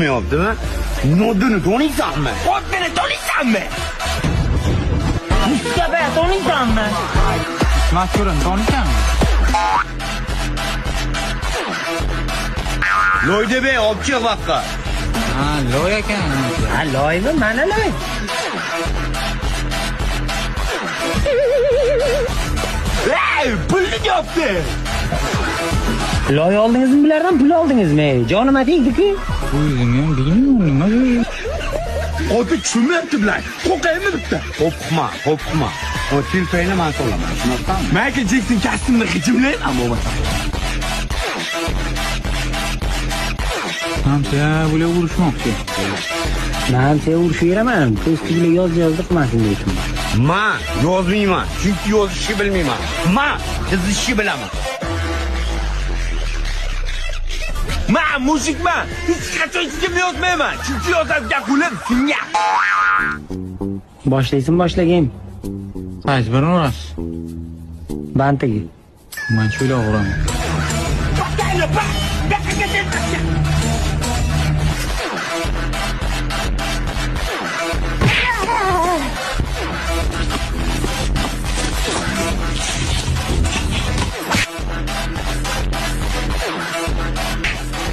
yaptimi? Nodini tanıysanmi? Otmeni tanıysanmi? Mustafa tanıysanmi? Mashhurini taniysanmi? Loyda bey obchi vaqqa. Ha, loy ekan. Ha, loymi? Mana loy. Hey, pulni yaptı. Loy oldingizmi bulardan pul oldingizmi? Jonima tegdi-ku. O'zim ham bilmayman nima bu. Oti tushunmayapti bular. Qo'rqaymi bitta? Qo'rqma. O telefonni men solaman. Tushunapsanmi? Michael Jackson kostyumini g'ijimlaydi, ammo bo'lmasa. Hamsa bular urushmoqchi. Men seni urushaveraman. Tezligida yoz qilmasin deyapman. Men yozmayman, chunki yozishni bilmayman. Men chizishni bilaman. Men muzikman. Hech qachon hech kimni yozmayman. Chunki yozadigan pulim senga. Boshlaysan, boshlagin. Qaysi birini urasiz? Bantiga. Men cho'loq uraman. Bakayla bak.